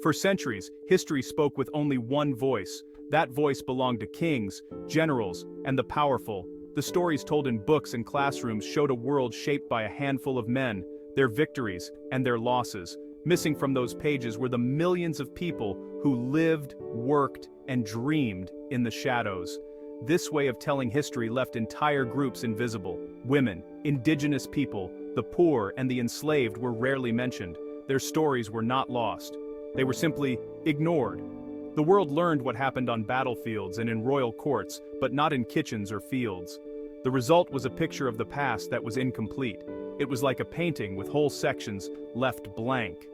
For centuries, history spoke with only one voice. That voice belonged to kings, generals, and the powerful. The stories told in books and classrooms showed a world shaped by a handful of men, their victories, and their losses. Missing from those pages were the millions of people who lived, worked, and dreamed in the shadows. This way of telling history left entire groups invisible. Women, indigenous people, the poor, and the enslaved were rarely mentioned. Their stories were not lost. They were simply ignored. The world learned what happened on battlefields and in royal courts, but not in kitchens or fields. The result was a picture of the past that was incomplete. It was like a painting with whole sections left blank.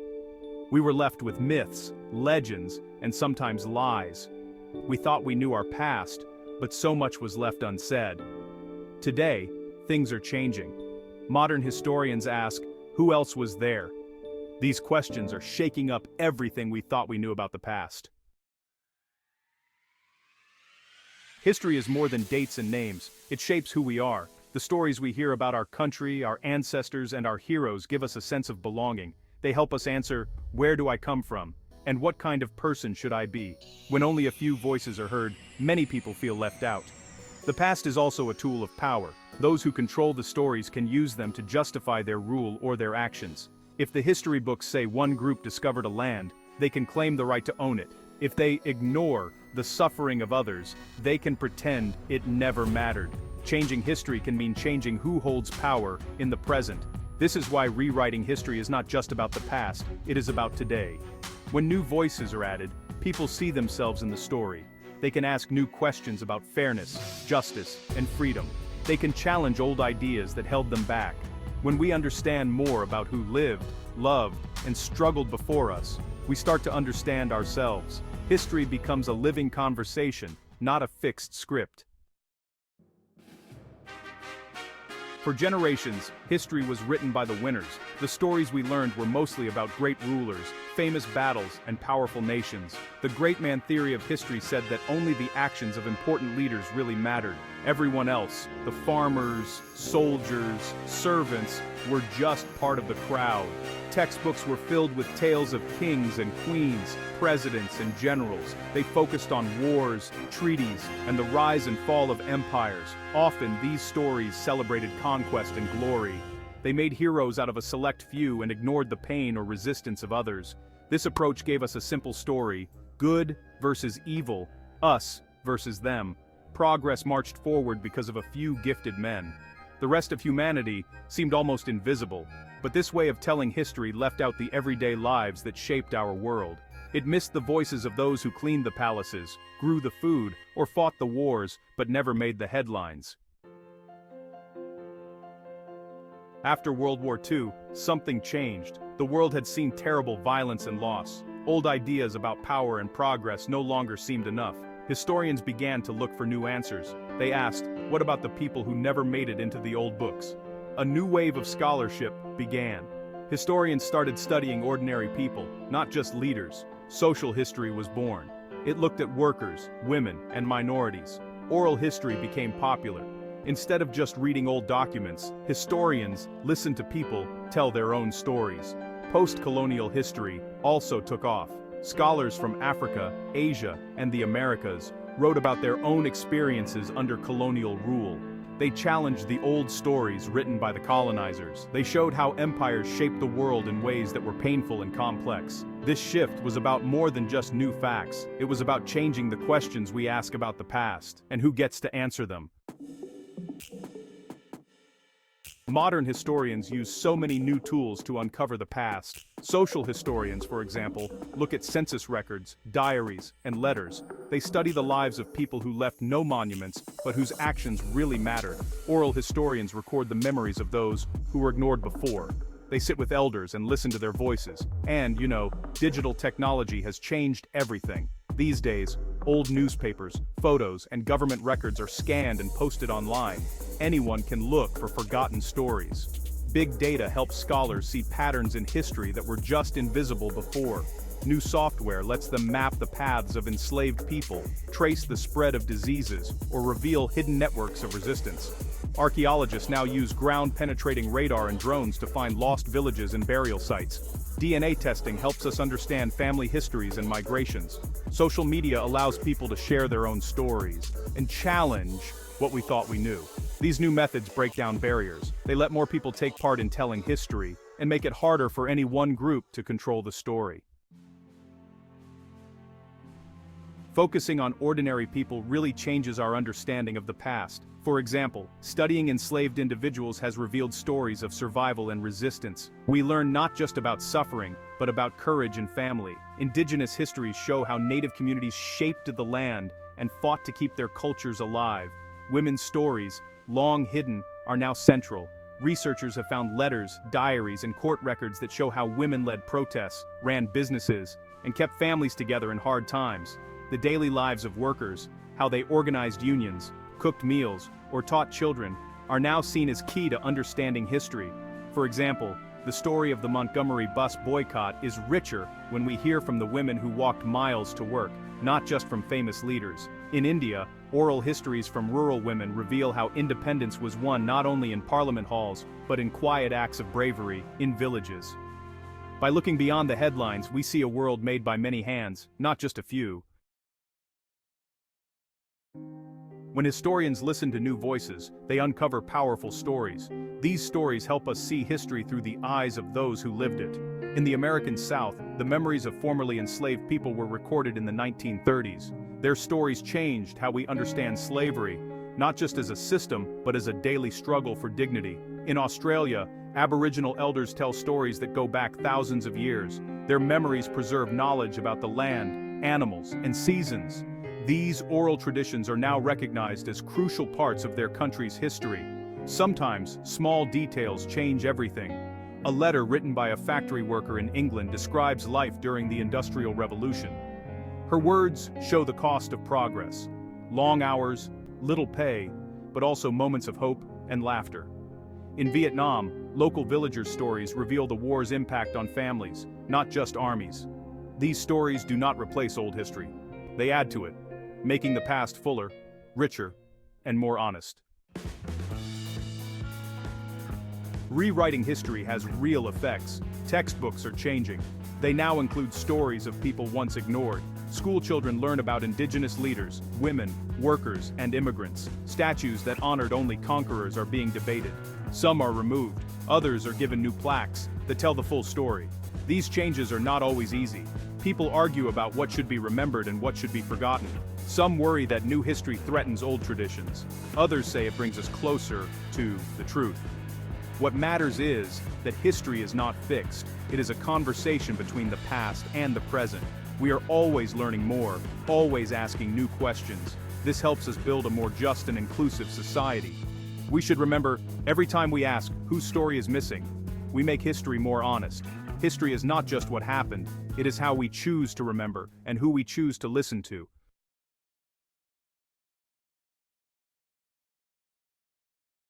We were left with myths, legends, and sometimes lies. We thought we knew our past, but so much was left unsaid. Today, things are changing. Modern historians ask, who else was there? These questions are shaking up everything we thought we knew about the past. History is more than dates and names. It shapes who we are. The stories we hear about our country, our ancestors, and our heroes give us a sense of belonging. They help us answer, where do I come from? And what kind of person should I be? When only a few voices are heard, many people feel left out. The past is also a tool of power. Those who control the stories can use them to justify their rule or their actions. If the history books say one group discovered a land, they can claim the right to own it. If they ignore the suffering of others, they can pretend it never mattered. Changing history can mean changing who holds power in the present. This is why rewriting history is not just about the past, it is about today. When new voices are added, people see themselves in the story. They can ask new questions about fairness, justice, and freedom. They can challenge old ideas that held them back. When we understand more about who lived, loved, and struggled before us, we start to understand ourselves. History becomes a living conversation, not a fixed script. For generations, history was written by the winners. The stories we learned were mostly about great rulers, famous battles, and powerful nations. The great man theory of history said that only the actions of important leaders really mattered. Everyone else, the farmers, soldiers, servants, were just part of the crowd. Textbooks were filled with tales of kings and queens, presidents and generals. They focused on wars, treaties, and the rise and fall of empires. Often these stories celebrated conquest and glory. They made heroes out of a select few and ignored the pain or resistance of others. This approach gave us a simple story: good versus evil, us versus them. Progress marched forward because of a few gifted men. The rest of humanity seemed almost invisible, but this way of telling history left out the everyday lives that shaped our world. It missed the voices of those who cleaned the palaces, grew the food, or fought the wars, but never made the headlines. After World War II, something changed. The world had seen terrible violence and loss. Old ideas about power and progress no longer seemed enough. Historians began to look for new answers. They asked, what about the people who never made it into the old books? A new wave of scholarship began. Historians started studying ordinary people, not just leaders. Social history was born. It looked at workers, women, and minorities. Oral history became popular. Instead of just reading old documents, historians listened to people tell their own stories. Post-colonial history also took off. Scholars from Africa, Asia, and the Americas wrote about their own experiences under colonial rule. They challenged the old stories written by the colonizers. They showed how empires shaped the world in ways that were painful and complex. This shift was about more than just new facts. It was about changing the questions we ask about the past, and who gets to answer them. Modern historians use so many new tools to uncover the past. Social historians, for example, look at census records, diaries, and letters. They study the lives of people who left no monuments, but whose actions really mattered. Oral historians record the memories of those who were ignored before. They sit with elders and listen to their voices. And, digital technology has changed everything. These days, old newspapers, photos, and government records are scanned and posted online. Anyone can look for forgotten stories. Big data helps scholars see patterns in history that were just invisible before. New software lets them map the paths of enslaved people, trace the spread of diseases, or reveal hidden networks of resistance. Archaeologists now use ground-penetrating radar and drones to find lost villages and burial sites. DNA testing helps us understand family histories and migrations. Social media allows people to share their own stories and challenge what we thought we knew. These new methods break down barriers. They let more people take part in telling history and make it harder for any one group to control the story. Focusing on ordinary people really changes our understanding of the past. For example, studying enslaved individuals has revealed stories of survival and resistance. We learn not just about suffering, but about courage and family. Indigenous histories show how native communities shaped the land and fought to keep their cultures alive. Women's stories, long hidden, are now central. Researchers have found letters, diaries, and court records that show how women led protests, ran businesses, and kept families together in hard times. The daily lives of workers, how they organized unions, cooked meals, or taught children, are now seen as key to understanding history. For example, the story of the Montgomery bus boycott is richer when we hear from the women who walked miles to work, not just from famous leaders. In India, oral histories from rural women reveal how independence was won not only in parliament halls, but in quiet acts of bravery in villages. By looking beyond the headlines, we see a world made by many hands, not just a few. When historians listen to new voices, they uncover powerful stories. These stories help us see history through the eyes of those who lived it. In the American South, the memories of formerly enslaved people were recorded in the 1930s. Their stories changed how we understand slavery, not just as a system, but as a daily struggle for dignity. In Australia, Aboriginal elders tell stories that go back thousands of years. Their memories preserve knowledge about the land, animals, and seasons. These oral traditions are now recognized as crucial parts of their country's history. Sometimes, small details change everything. A letter written by a factory worker in England describes life during the Industrial Revolution. Her words show the cost of progress. Long hours, little pay, but also moments of hope and laughter. In Vietnam, local villagers' stories reveal the war's impact on families, not just armies. These stories do not replace old history. They add to it, making the past fuller, richer, and more honest. Rewriting history has real effects. Textbooks are changing. They now include stories of people once ignored. School children learn about indigenous leaders, women, workers, and immigrants. Statues that honored only conquerors are being debated. Some are removed. Others are given new plaques that tell the full story. These changes are not always easy. People argue about what should be remembered and what should be forgotten. Some worry that new history threatens old traditions. Others say it brings us closer to the truth. What matters is that history is not fixed. It is a conversation between the past and the present. We are always learning more, always asking new questions. This helps us build a more just and inclusive society. We should remember, every time we ask, whose story is missing, we make history more honest. History is not just what happened, it is how we choose to remember and who we choose to listen to.